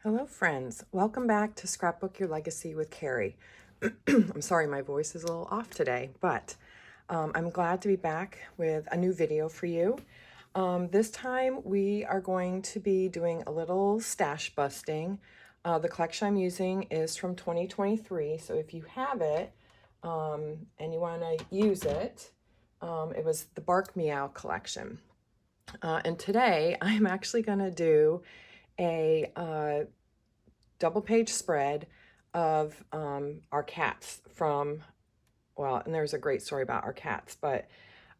Hello friends, welcome back to Scrapbook Your Legacy with Carrie. I'm sorry my voice is a little off today, but I'm glad to be back with a new video for you. This time we are going to be doing a little stash busting. The collection I'm using is from 2023, so if you have it and you want to use it, it was the Bark Meow collection. And today I'm actually going to do a double page spread of our cats from, well, and there's a great story about our cats, but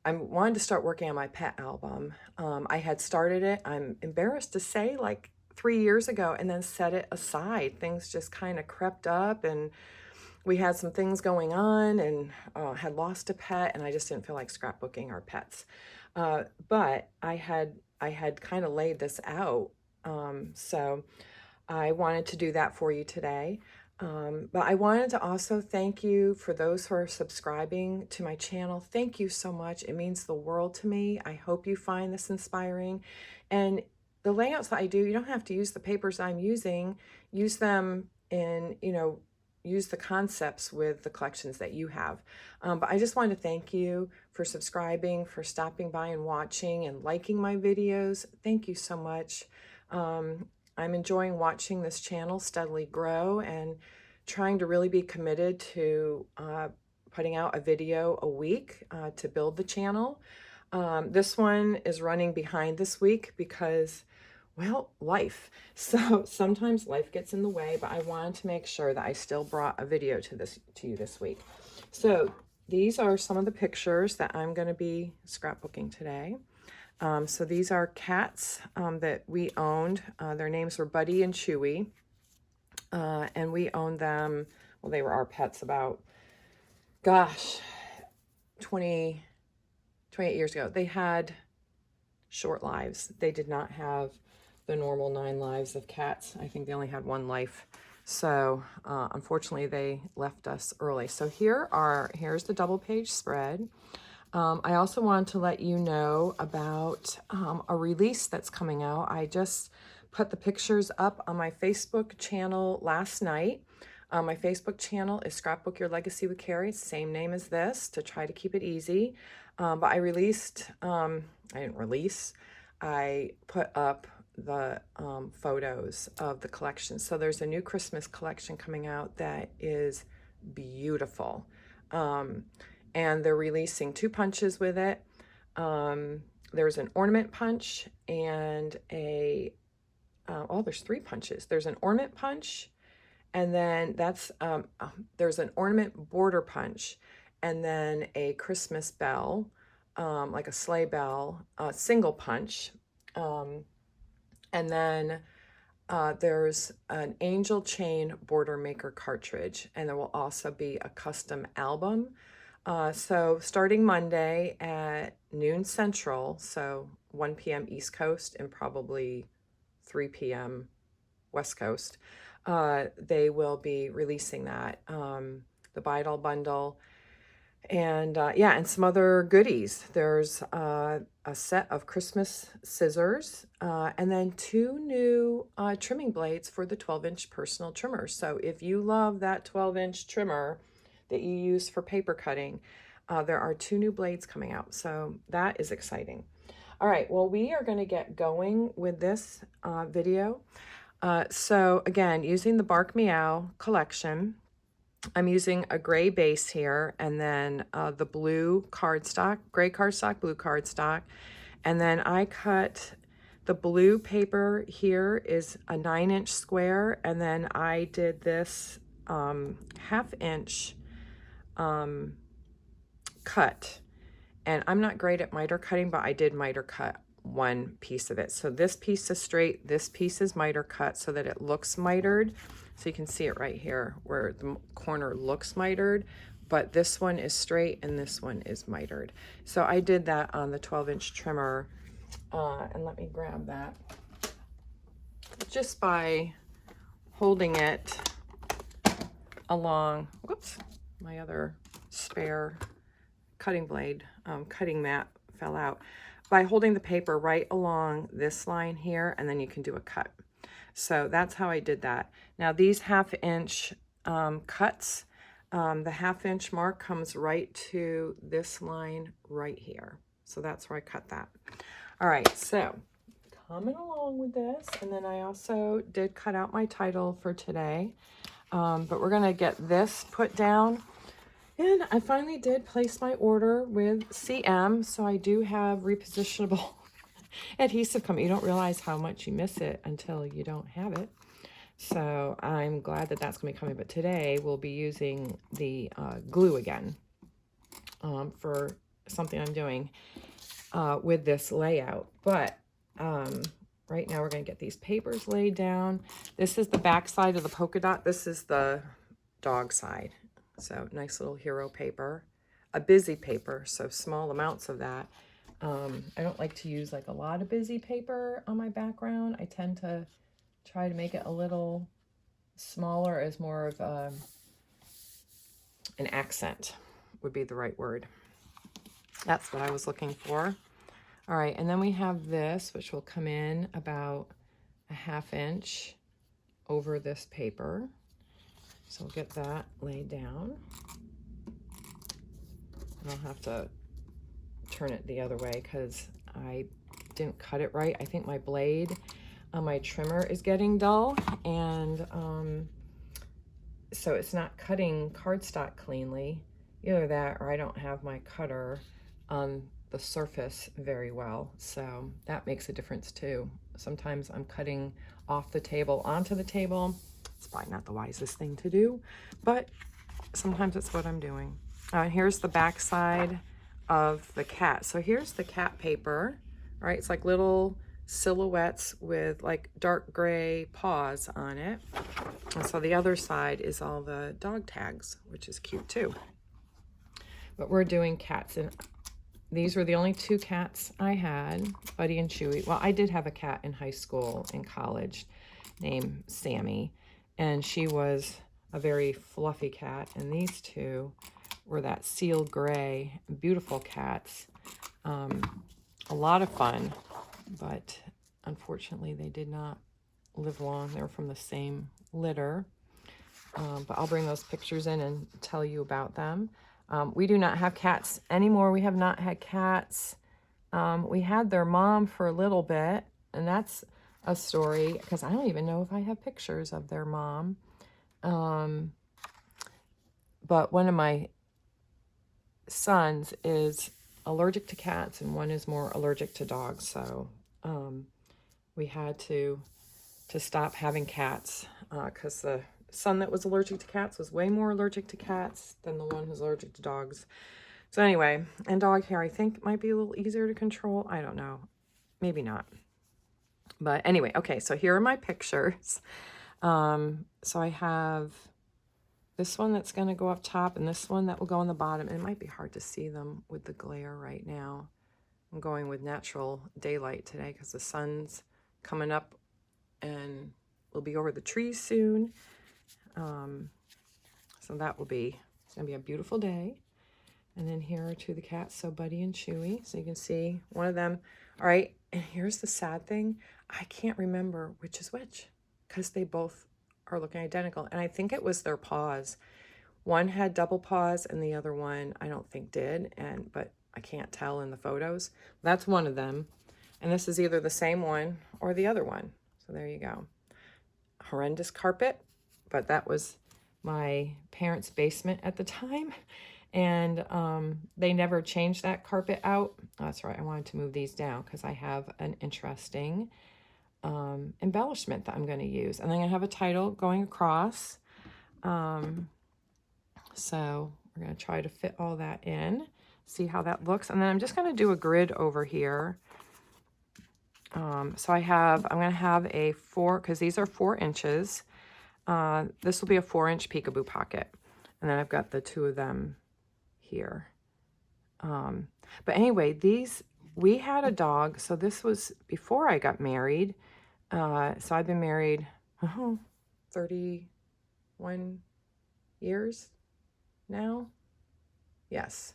I wanted to start working on my pet album. I had started it, I'm embarrassed to say, like 3 years ago, and then set it aside. Things just kind of crept up, and we had some things going on, and had lost a pet, and I just didn't feel like scrapbooking our pets. But I had kind of laid this out, so I wanted to do that for you today. But I wanted to also thank you for those who are subscribing to my channel. Thank you so much. It means the world to me. I hope you find this inspiring. And the layouts that I do, you don't have to use the papers I'm using. Use them in, use the concepts with the collections that you have. But I just wanted to thank you for subscribing, for stopping by and watching and liking my videos. Thank you so much. I'm enjoying watching this channel steadily grow and trying to really be committed to putting out a video a week to build the channel. This one is running behind this week because, well, life. So sometimes life gets in the way, but I wanted to make sure that I still brought a video to you this week. So these are some of the pictures that I'm going to be scrapbooking today. So these are cats that we owned. Their names were Buddy and Chewy. And we owned them, well, they were our pets about, gosh, 28 years ago. They had short lives. They did not have the normal 9 lives of cats. I think they only had 1 life. So unfortunately, they left us early. So here's the double page spread. I also wanted to let you know about a release that's coming out. I just put the pictures up on my Facebook channel last night. My Facebook channel is Scrapbook Your Legacy with Carrie, same name as this, to try to keep it easy. But I put up the photos of the collection. So there's a new Christmas collection coming out that is beautiful. And they're releasing 2 punches with it. There's an ornament punch and there's 3 punches. There's an ornament punch, and then there's an ornament border punch, and then a Christmas bell, like a sleigh bell, single punch. And then there's an angel chain border maker cartridge, and there will also be a custom album. So starting Monday at noon Central, so 1 p.m. East Coast and probably 3 p.m. West Coast, they will be releasing that, the Buy It All bundle, and and some other goodies. There's a set of Christmas scissors, and then 2 new trimming blades for the 12-inch personal trimmer. So if you love that 12-inch trimmer that you use for paper cutting, there are 2 new blades coming out. So that is exciting. All right, well, we are going to get going with this video. So again, using the Bark Meow collection, I'm using a gray base here, and then the blue cardstock, gray cardstock, blue cardstock. And then I cut the blue paper here is a 9-inch square, and then I did this 1/2 inch cut. And I'm not great at miter cutting, but I did miter cut 1 piece of it. So this piece is straight, this piece is miter cut so that it looks mitered. So you can see it right here where the corner looks mitered, but this one is straight and this one is mitered. So I did that on the 12-inch trimmer. And let me grab that. Just by holding it along, whoops, my other spare cutting blade, cutting mat fell out. By holding the paper right along this line here, and then you can do a cut. So that's how I did that. Now these 1/2 inch cuts, the 1/2 inch mark comes right to this line right here. So that's where I cut that. All right, so coming along with this, and then I also did cut out my title for today, but we're gonna get this put down. And I finally did place my order with CM, so I do have repositionable adhesive coming. You don't realize how much you miss it until you don't have it. So I'm glad that that's going to be coming. But today we'll be using the glue again for something I'm doing with this layout. But right now we're going to get these papers laid down. This is the back side of the polka dot. This is the dog side. So nice little hero paper, a busy paper, so small amounts of that. I don't like to use like a lot of busy paper on my background. I tend to try to make it a little smaller as more of an accent would be the right word. That's what I was looking for. All right, and then we have this, which will come in about a 1/2 inch over this paper. So we'll get that laid down. And I'll have to turn it the other way because I didn't cut it right. I think my blade on my trimmer is getting dull, and so it's not cutting cardstock cleanly. Either that or I don't have my cutter on the surface very well, so that makes a difference too. Sometimes I'm cutting off the table onto the table. It's probably not the wisest thing to do, but sometimes it's what I'm doing. Here's the back side of the cat. So here's the cat paper, right? It's like little silhouettes with like dark gray paws on it. And so the other side is all the dog tags, which is cute too. But we're doing cats, and these were the only 2 cats I had, Buddy and Chewy. Well, I did have a cat in high school and college named Sammy, and she was a very fluffy cat, and these 2 were that seal gray, beautiful cats. A lot of fun, but unfortunately they did not live long. They were from the same litter, but I'll bring those pictures in and tell you about them. We do not have cats anymore. We have not had cats. We had their mom for a little bit, and that's a story because I don't even know if I have pictures of their mom. But one of my sons is allergic to cats and one is more allergic to dogs, so we had to stop having cats because the son that was allergic to cats was way more allergic to cats than the one who's allergic to dogs. So anyway, and dog hair I think might be a little easier to control. I don't know, maybe not, but anyway. Okay, so here are my pictures. So I have this one that's going to go up top and this one that will go on the bottom. It might be hard to see them with the glare right now. I'm going with natural daylight today because the sun's coming up and we'll be over the trees soon. So that will be, it's going to be a beautiful day. And then here are 2 of the cats, so Buddy and Chewy. So you can see one of them. All right, and here's the sad thing. I can't remember which is which because they both are looking identical, and I think it was their paws. One had double paws and the other one I don't think did, but I can't tell in the photos. That's one of them, and this is either the same one or the other one. So there you go. Horrendous carpet, but that was my parents' basement at the time, and they never changed that carpet out. That's right, I wanted to move these down because I have an interesting embellishment that I'm going to use, and then I have a title going across. So we're going to try to fit all that in, see how that looks, and then I'm just going to do a grid over here. So I'm going to have a 4, because these are 4 inches. This will be a 4-inch peekaboo pocket, and then I've got the 2 of them here. But anyway, we had a dog, so this was before I got married. So I've been married 31 years now. Yes,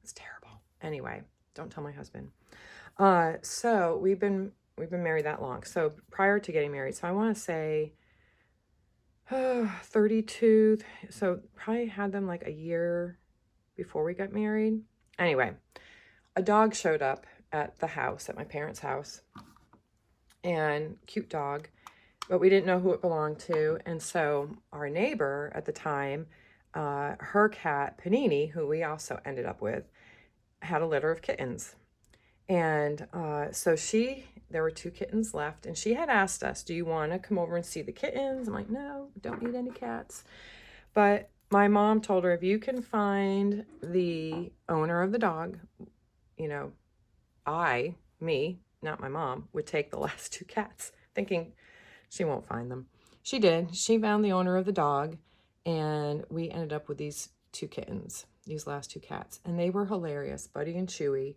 it's terrible. Anyway, don't tell my husband. So we've been we've been married that long. So prior to getting married, so I want to say 32. So probably had them like a year before we got married. Anyway, a dog showed up at the house, at my parents' house, and cute dog, but we didn't know who it belonged to. And so our neighbor at the time, her cat, Panini, who we also ended up with, had a litter of kittens. And so there were 2 kittens left, and she had asked us, do you want to come over and see the kittens? I'm like, no, don't need any cats. But my mom told her, if you can find the owner of the dog, you know, me, not my mom, would take the last 2 cats, thinking she won't find them. She did. She found the owner of the dog, and we ended up with these 2 kittens, these last 2 cats. And they were hilarious, Buddy and Chewy.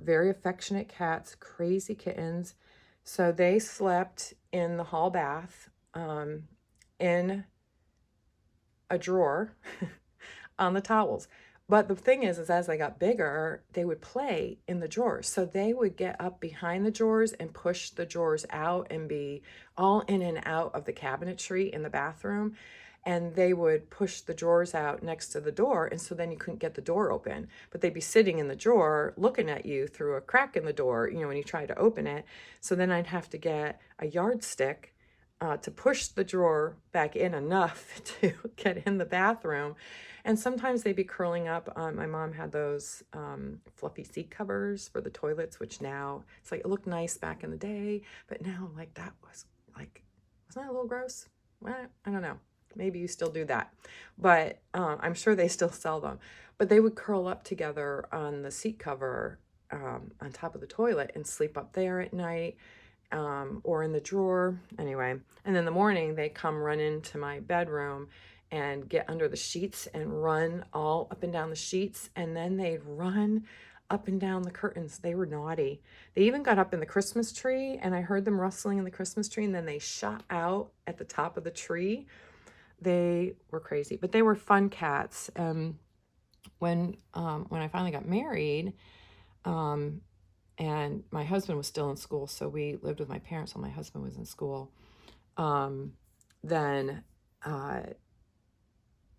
Very affectionate cats, crazy kittens. So they slept in the hall bath, in a drawer on the towels. But the thing is as they got bigger, they would play in the drawers. So they would get up behind the drawers and push the drawers out and be all in and out of the cabinetry in the bathroom. And they would push the drawers out next to the door, and so then you couldn't get the door open. But they'd be sitting in the drawer looking at you through a crack in the door, you know, when you try to open it. So then I'd have to get a yardstick to push the drawer back in enough to get in the bathroom. And sometimes they'd be curling up. My mom had those fluffy seat covers for the toilets, which now, it's like, it looked nice back in the day, but now like that was like, wasn't that a little gross? Well, I don't know. Maybe you still do that, but I'm sure they still sell them. But they would curl up together on the seat cover on top of the toilet and sleep up there at night, or in the drawer. Anyway, and in the morning they come run into my bedroom and get under the sheets and run all up and down the sheets, and then they'd run up and down the curtains. They were naughty. They even got up in the Christmas tree, and I heard them rustling in the Christmas tree, and then they shot out at the top of the tree. They were crazy, but they were fun cats. When I finally got married, and my husband was still in school, so we lived with my parents while my husband was in school. Then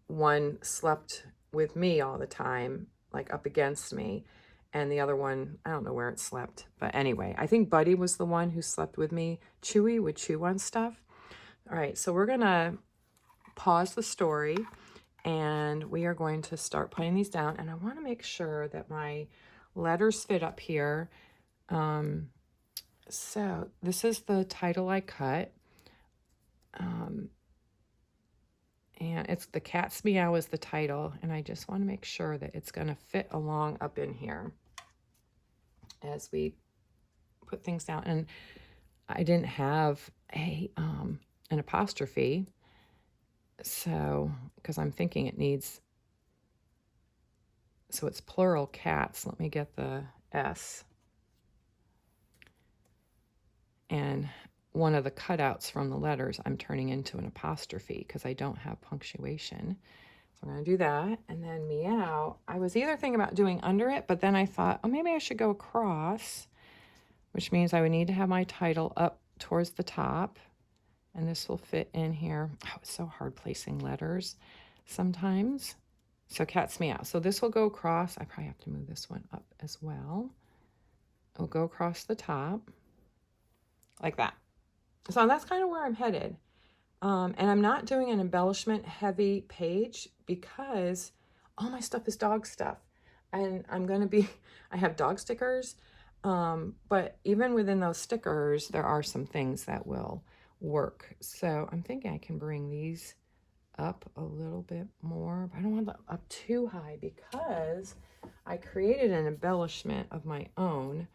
one slept with me all the time, like up against me, and the other one, I don't know where it slept, but anyway, I think Buddy was the one who slept with me. Chewy would chew on stuff. All right, so we're gonna pause the story, and we are going to start putting these down, and I want to make sure that my letters fit up here. So this is the title I cut, and it's The Cat's Meow is the title, and I just want to make sure that it's going to fit along up in here as we put things down. And I didn't have an apostrophe, so because I'm thinking it needs, so it's plural cats. Let me get the S. And one of the cutouts from the letters I'm turning into an apostrophe because I don't have punctuation. So I'm going to do that. And then meow, I was either thinking about doing under it, but then I thought, oh, maybe I should go across, which means I would need to have my title up towards the top. And this will fit in here. Oh, it's so hard placing letters sometimes. So cat's meow. So this will go across. I probably have to move this one up as well. It'll go across the top like that. So that's kind of where I'm headed. And I'm not doing an embellishment heavy page because all my stuff is dog stuff. And I have dog stickers. But even within those stickers, there are some things that will work. So I'm thinking I can bring these up a little bit more, but I don't want them up too high because I created an embellishment of my own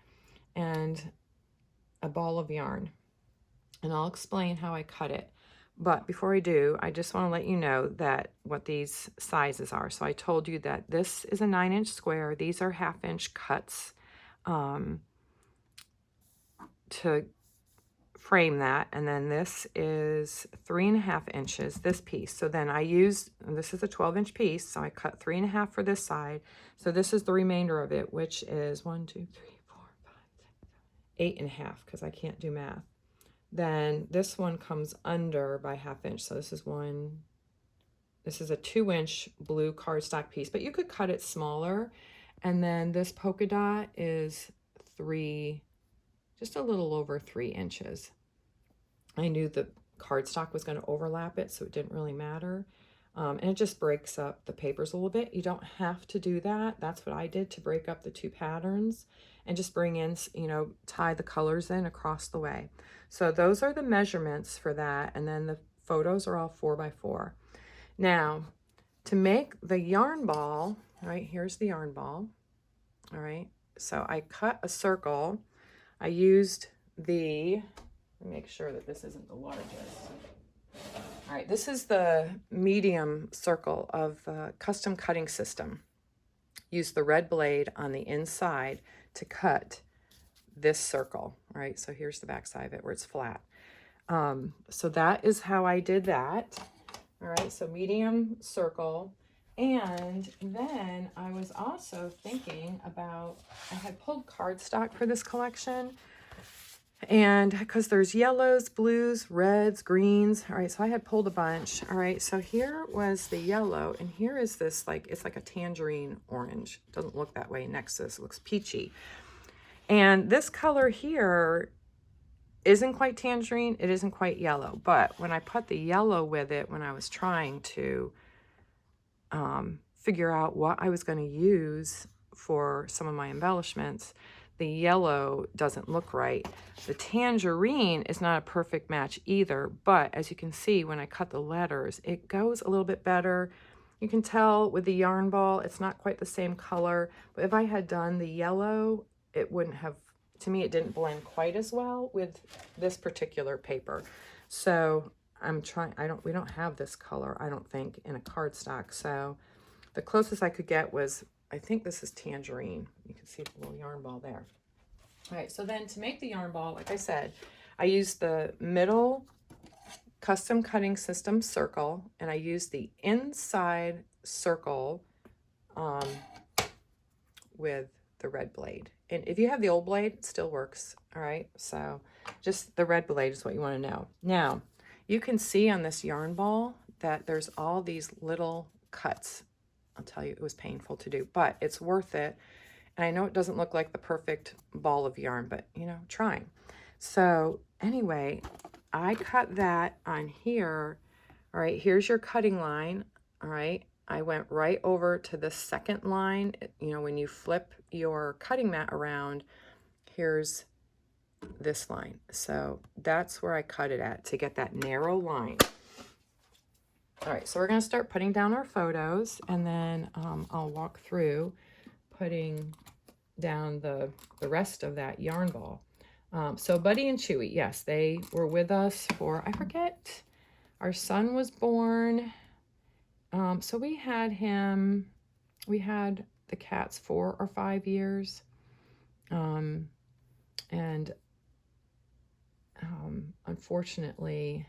and a ball of yarn, and I'll explain how I cut it. But before I do, I just want to let you know that what these sizes are. So I told you that this is a 9-inch square. These are 1/2-inch cuts to frame that, and then this is 3.5 inches, this piece. So then I used, and this is a 12-inch piece, so I cut 3.5 for this side. So this is the remainder of it, which is 1, 2, 3, 4, 5, 6, 8.5 because I can't do math. Then this one comes under by 1/2 inch. So this is a 2-inch blue cardstock piece, but you could cut it smaller. And then this polka dot is just a little over 3 inches. I knew the cardstock was going to overlap it, so it didn't really matter. And it just breaks up the papers a little bit. You don't have to do that. That's what I did to break up the two patterns and just bring in, tie the colors in across the way. So those are the measurements for that. And then the photos are all 4x4. Now, to make the yarn ball, all right, here's the yarn ball. All right, so I cut a circle. I used let me make sure that this isn't the largest. All right, this is the medium circle of the custom cutting system. Use the red blade on the inside to cut this circle. All right, so here's the back side of it where it's flat. So that is how I did that. All right, so medium circle. And then I was also thinking about, I had pulled cardstock for this collection. And because there's yellows, blues, reds, greens. All right, so I had pulled a bunch. All right, so here was the yellow, and here is this, it's like a tangerine orange. Doesn't look that way next to this. It looks peachy. And this color here isn't quite tangerine. It isn't quite yellow. But when I put the yellow with it, when I was trying to figure out what I was going to use for some of my embellishments, the yellow doesn't look right. The tangerine is not a perfect match either, but as you can see, when I cut the letters, it goes a little bit better. You can tell with the yarn ball, it's not quite the same color, but if I had done the yellow, it wouldn't have, to me, it didn't blend quite as well with this particular paper. So I'm trying, we don't have this color, I don't think, in a cardstock. So the closest I could get was, I think this is tangerine. You can see the little yarn ball there. All right, so then to make the yarn ball, like I said, I used the middle custom cutting system circle, and I used the inside circle with the red blade. And if you have the old blade, it still works. All right, so just the red blade is what you want to know. Now, you can see on this yarn ball that there's all these little cuts. I'll tell you, it was painful to do, but it's worth it. And I know it doesn't look like the perfect ball of yarn, but, trying. So anyway, I cut that on here. All right, here's your cutting line. All right, I went right over to the second line. When you flip your cutting mat around, here's this line. So that's where I cut it at to get that narrow line. All right, so we're going to start putting down our photos, and then I'll walk through putting down the rest of that yarn ball. So Buddy and Chewy, yes, they were with us for, I forget, our son was born. So we had the cats 4 or 5 years. And unfortunately,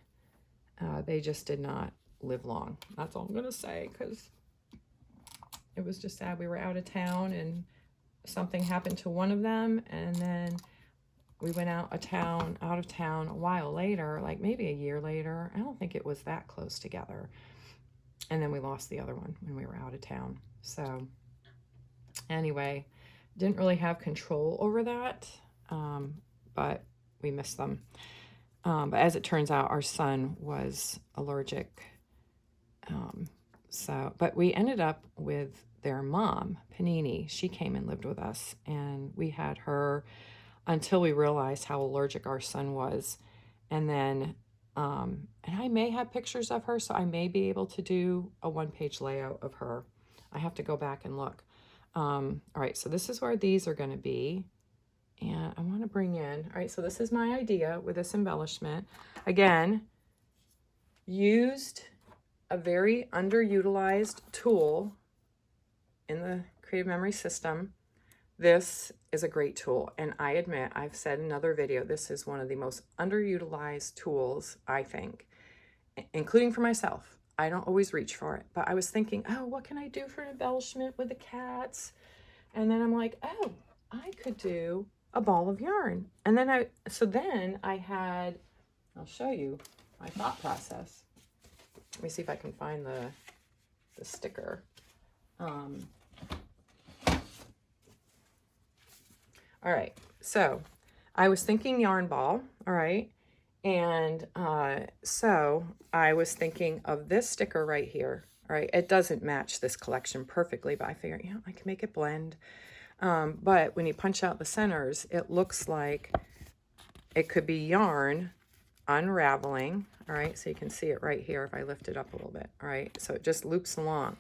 they just did not live long. That's all I'm going to say, because it was just sad. We were out of town and something happened to one of them, and then we went out of town a while later, like maybe a year later. I don't think it was that close together. And then we lost the other one when we were out of town. So anyway, didn't really have control over that, but we missed them. But as it turns out, our son was allergic. But we ended up with their mom, Panini. She came and lived with us, and we had her until we realized how allergic our son was. And then, and I may have pictures of her, so I may be able to do a 1-page layout of her. I have to go back and look. All right, so this is where these are going to be. And I want to bring in, all right, so this is my idea with this embellishment. Again, used a very underutilized tool in the Creative Memory system. This is a great tool, and I admit, I've said in another video, this is one of the most underutilized tools, I think, including for myself. I don't always reach for it, but I was thinking, oh, what can I do for an embellishment with the cats? And then I'm like, oh, I could do a ball of yarn. And then I had, I'll show you my thought process. Let me see if I can find the sticker. All right, so I was thinking yarn ball, all right, and so I was thinking of this sticker right here, all right. It doesn't match this collection perfectly, but I figured, you know, I can make it blend. But when you punch out the centers, it looks like it could be yarn unraveling, all right, so you can see it right here if I lift it up a little bit, all right, so it just loops along.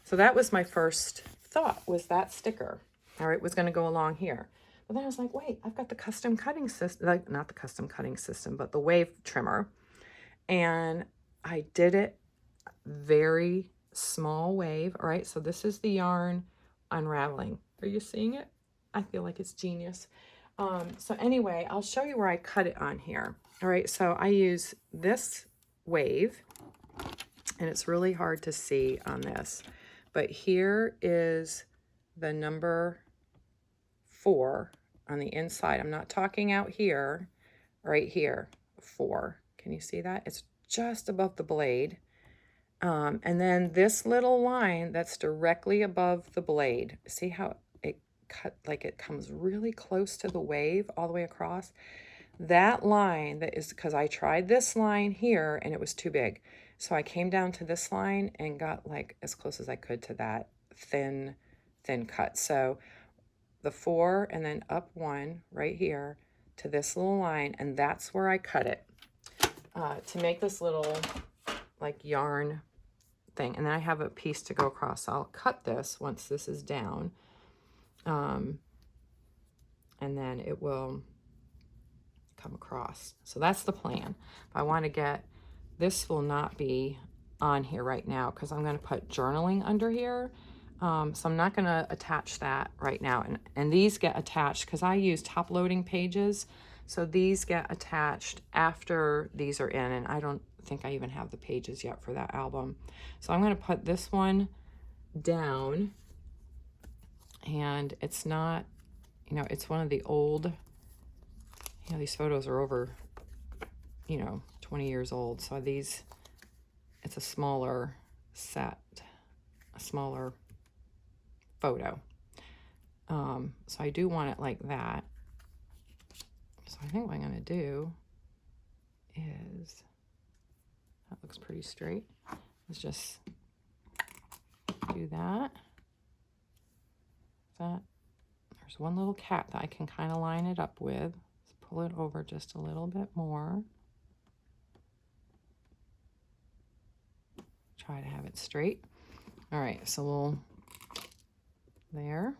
So that was my first thought, was that sticker, all right, was going to go along here. But then I was like, wait, I've got the custom cutting system, like not the custom cutting system, but the wave trimmer, and I did it very small wave, all right, so this is the yarn unraveling. Are you seeing it? I feel like it's genius. So anyway, I'll show you where I cut it on here. All right, so I use this wave, and it's really hard to see on this, but here is the number 4 on the inside. I'm not talking out here, right here, 4. Can you see that? It's just above the blade. And then this little line that's directly above the blade. See how it cut, like it comes really close to the wave all the way across? That line, that is because I tried this line here and it was too big. So I came down to this line and got like as close as I could to that thin cut. So the 4 and then up 1 right here to this little line, and that's where I cut it to make this little like yarn thing. And then I have a piece to go across. So I'll cut this once this is down, and then it will come across. So that's the plan. If I want to get, this will not be on here right now because I'm going to put journaling under here. So I'm not going to attach that right now. And these get attached because I use top loading pages. So these get attached after these are in, and I don't think I even have the pages yet for that album. So I'm going to put this one down, and it's not, you know, it's one of the old, you know, these photos are over, you know, 20 years old. So these, it's a smaller set, a smaller photo. So I do want it like that. So I think what I'm going to do is, that looks pretty straight. Let's just do that. There's one little cat that I can kind of line it up with. Let's pull it over just a little bit more. Try to have it straight. All right, so we'll, there.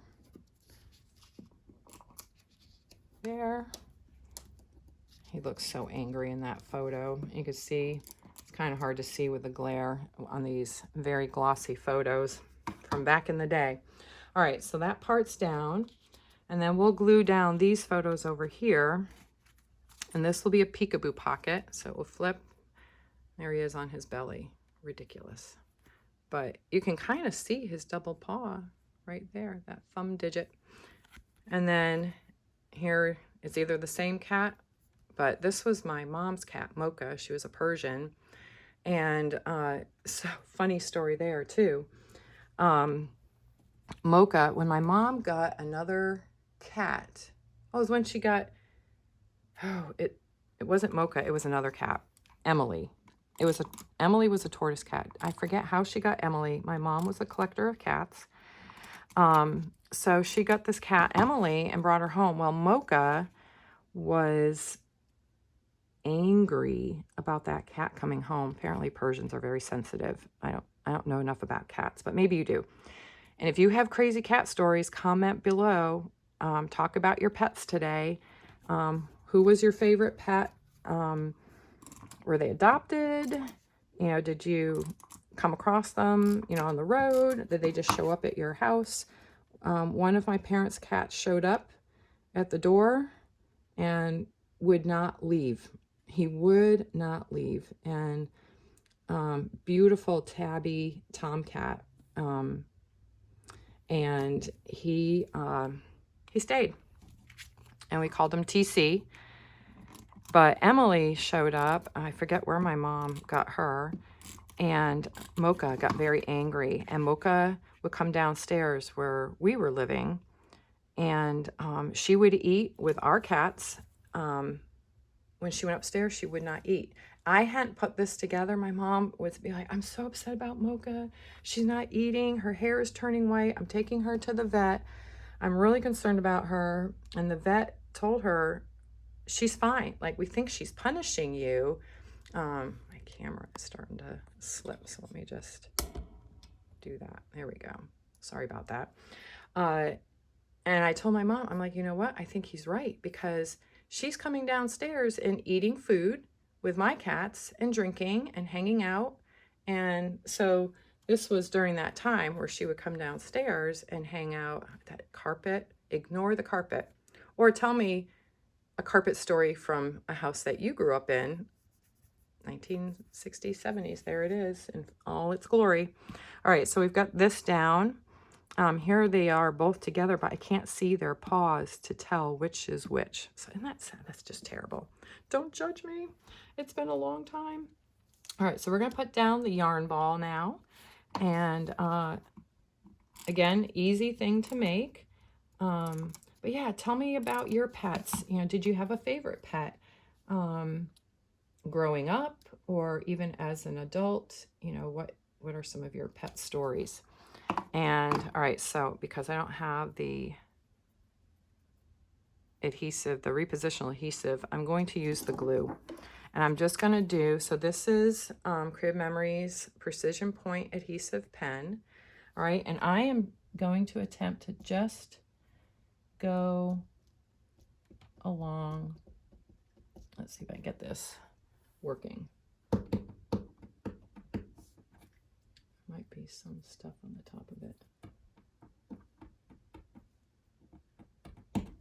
He looks so angry in that photo. You can see, it's kind of hard to see with the glare on these very glossy photos from back in the day. All right, so that part's down, and then we'll glue down these photos over here, and this will be a peekaboo pocket, so it will flip. There he is on his belly. Ridiculous. But you can kind of see his double paw right there, that thumb digit. And then here it's either the same cat, but this was my mom's cat, Mocha. She was a Persian. And so funny story there too. Mocha, when my mom got another cat, oh, it was when she got, oh, it wasn't Mocha, it was another cat, Emily. Emily was a tortoise cat. I forget how she got Emily. My mom was a collector of cats. So she got this cat, Emily, and brought her home. Well, Mocha was angry about that cat coming home. Apparently Persians are very sensitive. I don't know enough about cats, but maybe you do. And if you have crazy cat stories, comment below. Talk about your pets today. Who was your favorite pet? Were they adopted? You know, did you come across them, you know, on the road? Did they just show up at your house? One of my parents' cats showed up at the door and would not leave. He would not leave. And beautiful tabby tomcat. And he stayed. and we called him TC. But Emily showed up. I forget where my mom got her. And Mocha got very angry. And Mocha would come downstairs where we were living. And she would eat with our cats. When she went upstairs, she would not eat. I hadn't put this together. My mom would be like, I'm so upset about Mocha. She's not eating. Her hair is turning white. I'm taking her to the vet. I'm really concerned about her. And the vet told her, she's fine. Like, we think she's punishing you. My camera is starting to slip, so let me just do that. There we go. Sorry about that. And I told my mom, I'm like, you know what? I think he's right, because she's coming downstairs and eating food with my cats and drinking and hanging out. And so this was during that time where she would come downstairs and hang out. That carpet, ignore the carpet. Or tell me a carpet story from a house that you grew up in, 1960s, 70s. There it is in all its glory. All right, so we've got this down. Here they are both together, but I can't see their paws to tell which is which. So, isn't that sad? That's just terrible. Don't judge me. It's been a long time. All right, so we're going to put down the yarn ball now. And again, easy thing to make. But yeah, tell me about your pets. You know, did you have a favorite pet growing up, or even as an adult? You know, what are some of your pet stories? And all right, so because I don't have the adhesive, the repositional adhesive, I'm going to use the glue. And I'm just going to do, so this is Crib Memories Precision Point Adhesive Pen. All right, and I am going to attempt to just go along. Let's see if I get this working. Might be some stuff on the top of it.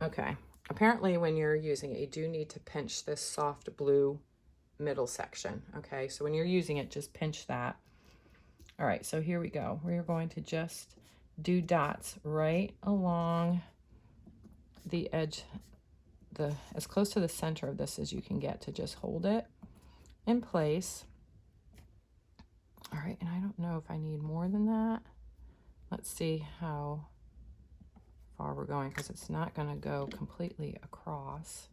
Okay, apparently when you're using it, you do need to pinch this soft blue middle section. Okay, so when you're using it, just pinch that. All right, so here we go. We're going to just do dots right along the edge, as close to the center of this as you can get, to just hold it in place. All right, and I don't know if I need more than that. Let's see how far we're going, because it's not going to go completely across.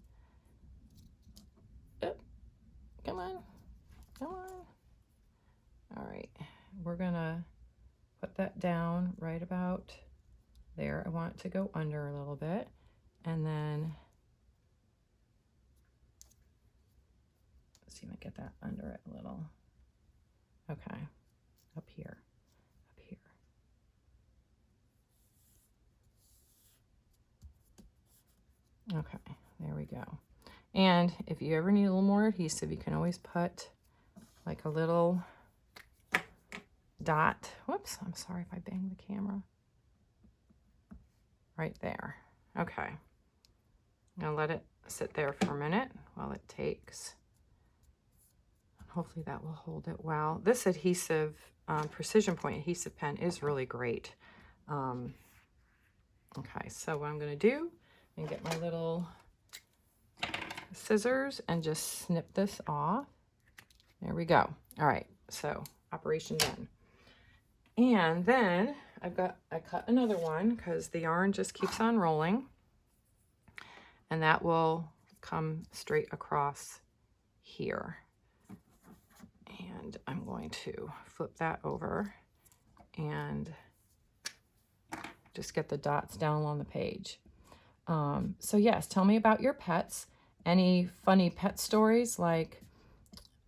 Oh, come on, come on. All right, we're going to put that down right about there. I want it to go under a little bit, and then let's see if I get that under it a little. Okay, up here, up here. Okay, there we go. And if you ever need a little more adhesive, you can always put like a little dot. Whoops, I'm sorry if I banged the camera. Right there. Okay. I'm gonna let it sit there for a minute while it takes. Hopefully that will hold it well. This adhesive, Precision Point adhesive pen is really great. Okay, so what I'm going to do is get my little scissors and just snip this off. There we go. All right, so operation done. And then I cut another one because the yarn just keeps on rolling. And that will come straight across here. And I'm going to flip that over and just get the dots down along the page. So yes, tell me about your pets. Any funny pet stories, like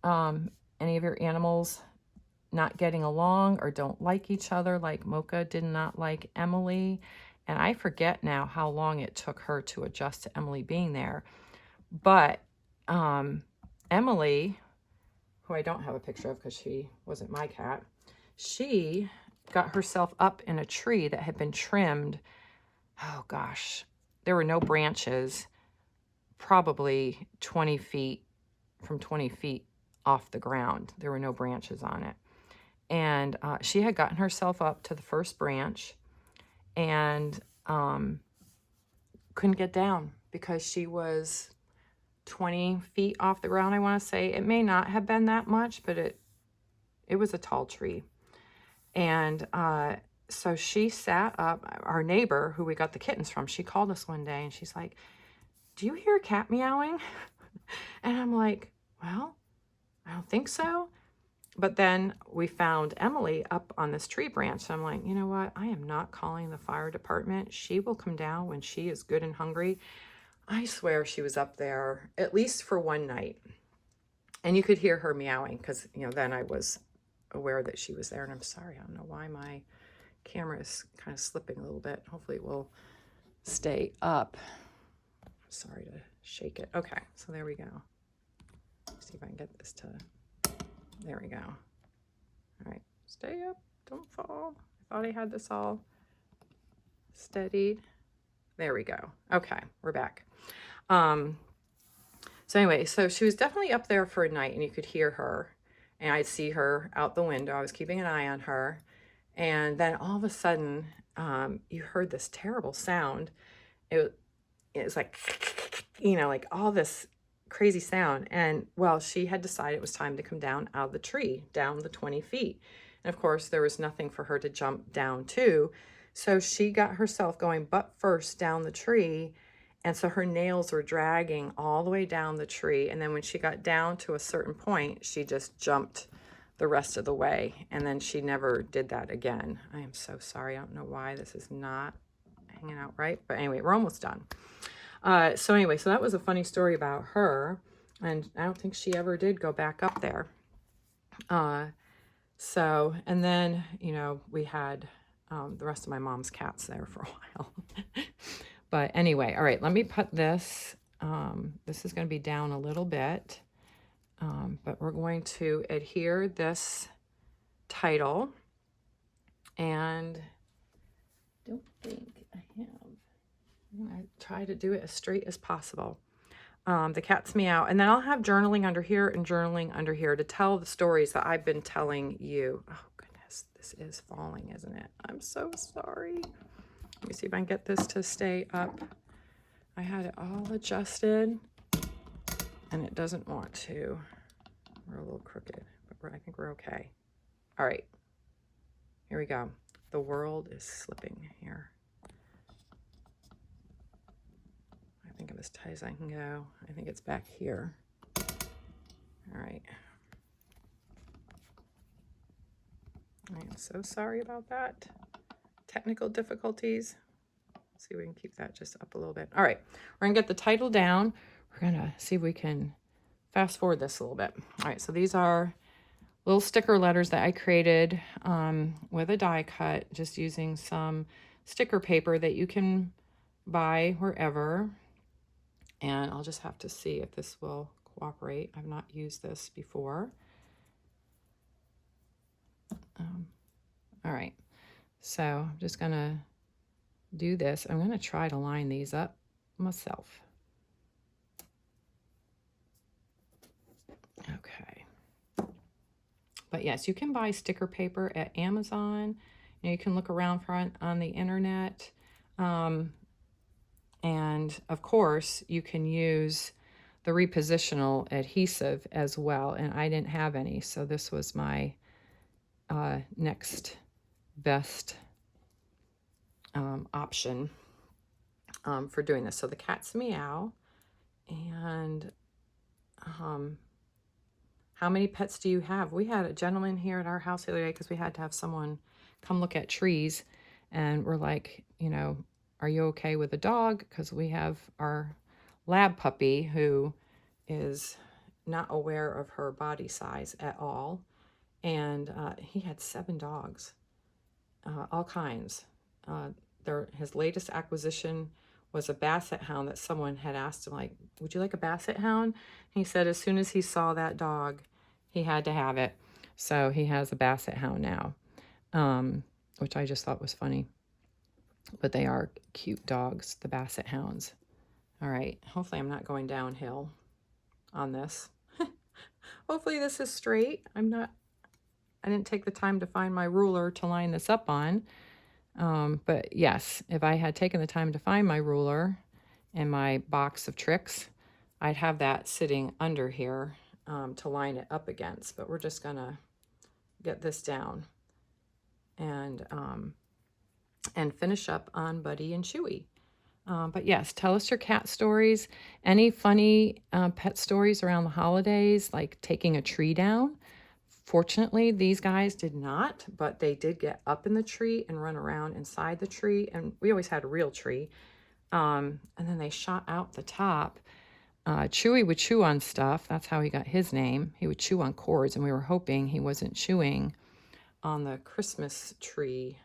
any of your animals not getting along or don't like each other, like Mocha did not like Emily. And I forget now how long it took her to adjust to Emily being there. But Emily, who I don't have a picture of because she wasn't my cat, she got herself up in a tree that had been trimmed. Oh gosh, there were no branches, probably 20 feet, from 20 feet off the ground. There were no branches on it. And she had gotten herself up to the first branch and couldn't get down because she was 20 feet off the ground, I want to say. It may not have been that much, but it was a tall tree. And so she sat up. Our neighbor, who we got the kittens from, she called us one day and she's like, "Do you hear a cat meowing?" And I'm like, "Well, I don't think so." But then we found Emily up on this tree branch. So I'm like, you know what? I am not calling the fire department. She will come down when she is good and hungry. I swear she was up there at least for one night. And you could hear her meowing because, you know, then I was aware that she was there. And I'm sorry, I don't know why my camera is kind of slipping a little bit. Hopefully it will stay up. Sorry to shake it. Okay, so there we go. Let's see if I can get this to... There we go. All right, stay up, don't fall. I thought I had this all steadied. There we go. Okay, we're back. So anyway, so she was definitely up there for a night and you could hear her and I'd see her out the window. I was keeping an eye on her. And then all of a sudden, you heard this terrible sound. It was like, you know, like all this crazy sound. And well, she had decided it was time to come down out of the tree, down the 20 feet. And of course, there was nothing for her to jump down to. So she got herself going butt first down the tree. And so her nails were dragging all the way down the tree. And then when she got down to a certain point, she just jumped the rest of the way. And then she never did that again. I am so sorry. I don't know why this is not hanging out right. But anyway, we're almost done. So anyway, so that was a funny story about her. And I don't think she ever did go back up there. So, and then, you know, we had the rest of my mom's cats there for a while. But anyway, all right, let me put this. This is going to be down a little bit. But we're going to adhere this title. And I don't think I have. I'm going to try to do it as straight as possible. The Cat's Meow. And then I'll have journaling under here and journaling under here to tell the stories that I've been telling you. Oh, goodness. This is falling, isn't it? I'm so sorry. Let me see if I can get this to stay up. I had it all adjusted. And it doesn't want to. We're a little crooked. But I think we're okay. All right. Here we go. The world is slipping here. I think I'm as tight as I can go. I think it's back here. All right. I am so sorry about that. Technical difficulties. Let's see if we can keep that just up a little bit. All right. We're going to get the title down. We're going to see if we can fast forward this a little bit. All right. So these are little sticker letters that I created with a die cut, just using some sticker paper that you can buy wherever. And I'll just have to see if this will cooperate. I've not used this before. All right, so I'm just gonna do this. I'm gonna try to line these up myself. Okay. But yes, you can buy sticker paper at Amazon. You can look around for on the internet. And of course, you can use the repositional adhesive as well. And I didn't have any, so this was my next best option for doing this. So the Cat's Meow. And how many pets do you have? We had a gentleman here at our house the other day because we had to have someone come look at trees. And we're like, you know, are you okay with a dog? Because we have our lab puppy who is not aware of her body size at all. And he had 7 dogs, all kinds. His latest acquisition was a basset hound that someone had asked him, like, would you like a basset hound? He said as soon as he saw that dog, he had to have it. So he has a basset hound now, which I just thought was funny. But they are cute dogs, the basset hounds. All right, hopefully I'm not going downhill on this. Hopefully this is straight. I didn't take the time to find my ruler to line this up on. But yes, if I had taken the time to find my ruler in my box of tricks. I'd have that sitting under here to line it up against, but we're just gonna get this down and finish up on Buddy and Chewy. But yes, tell us your cat stories. Any funny pet stories around the holidays, like taking a tree down. Fortunately, these guys did not, but they did get up in the tree and run around inside the tree. And we always had a real tree. And then they shot out the top. Chewy would chew on stuff. That's how he got his name. He would chew on cords, and we were hoping he wasn't chewing on the Christmas tree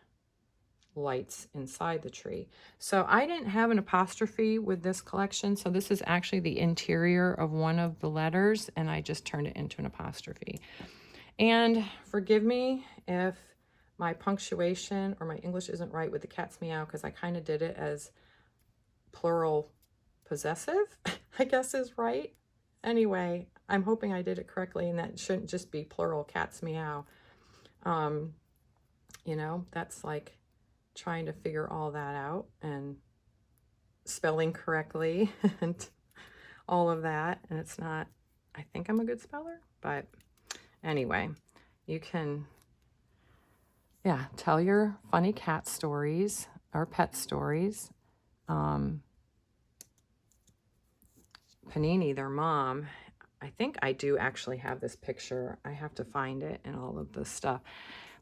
lights inside the tree. So I didn't have an apostrophe with this collection. So this is actually the interior of one of the letters, and I just turned it into an apostrophe. And forgive me if my punctuation or my English isn't right with the cat's meow, because I kind of did it as plural possessive, I guess is right. Anyway, I'm hoping I did it correctly, and that shouldn't just be plural cat's meow. You know, that's like trying to figure all that out and spelling correctly and all of that. And it's not, I think I'm a good speller, but anyway, you can, yeah, tell your funny cat stories or pet stories. Panini, their mom, I think I do actually have this picture. I have to find it and all of this stuff.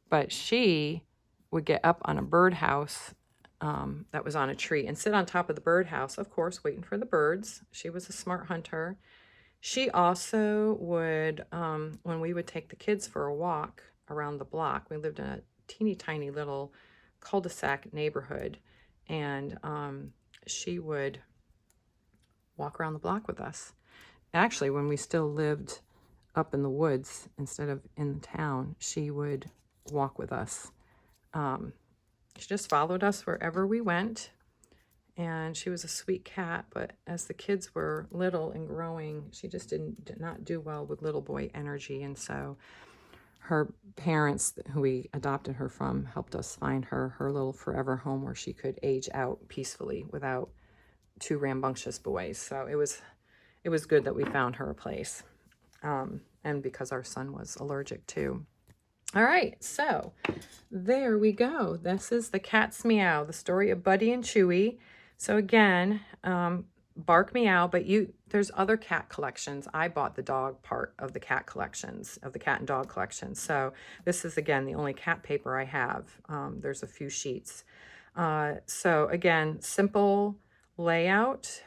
But she would get up on a birdhouse that was on a tree and sit on top of the birdhouse, of course, waiting for the birds. She was a smart hunter. She also would, when we would take the kids for a walk around the block, we lived in a teeny tiny little cul-de-sac neighborhood, and she would walk around the block with us. Actually, when we still lived up in the woods instead of in the town, she would walk with us. She just followed us wherever we went, and she was a sweet cat, but as the kids were little and growing, she just did not do well with little boy energy, and so her parents, who we adopted her from, helped us find her little forever home where she could age out peacefully without two rambunctious boys. So it was good that we found her a place, and because our son was allergic too. All right, so there we go. This is the Cat's Meow, the story of Buddy and Chewy. So again, Bark Meow, but there's other cat collections. I bought the dog part of the cat collections, of the cat and dog collections. So this is, again, the only cat paper I have. There's a few sheets. So again, simple layout,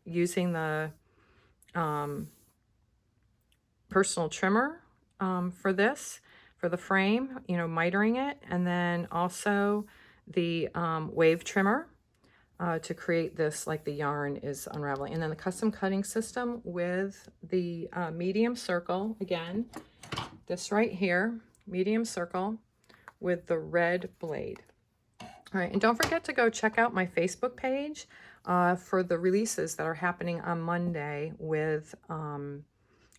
using the personal trimmer for this, for the frame, you know, mitering it, and then also the wave trimmer to create this, like the yarn is unraveling, and then the custom cutting system with the medium circle, again, this right here, medium circle with the red blade. All right, and don't forget to go check out my Facebook page for the releases that are happening on Monday with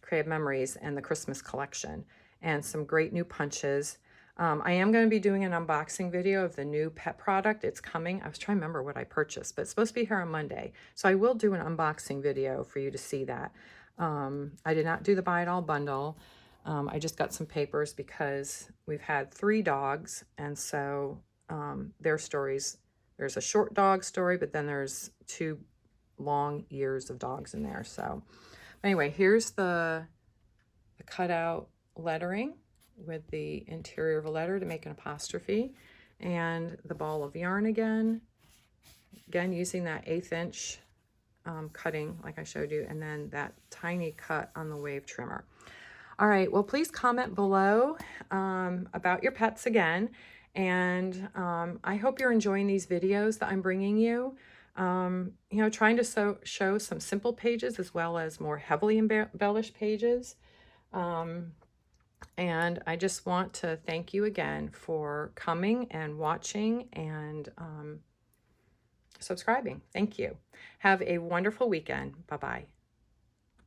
Creative Memories and the Christmas collection, and some great new punches. I am going to be doing an unboxing video of the new pet product. It's coming. I was trying to remember what I purchased, but it's supposed to be here on Monday. So I will do an unboxing video for you to see that. I did not do the Buy It All bundle. I just got some papers because we've had 3 dogs, and so their stories, there's a short dog story, but then there's 2 long years of dogs in there. So anyway, here's the cutout lettering with the interior of a letter to make an apostrophe, and the ball of yarn again using that 1/8 inch cutting like I showed you, and then that tiny cut on the wave trimmer. All right, well, please comment below about your pets again, and I hope you're enjoying these videos that I'm bringing you. You know, trying to show some simple pages as well as more heavily embellished pages. And I just want to thank you again for coming and watching and subscribing. Thank you. Have a wonderful weekend. Bye-bye.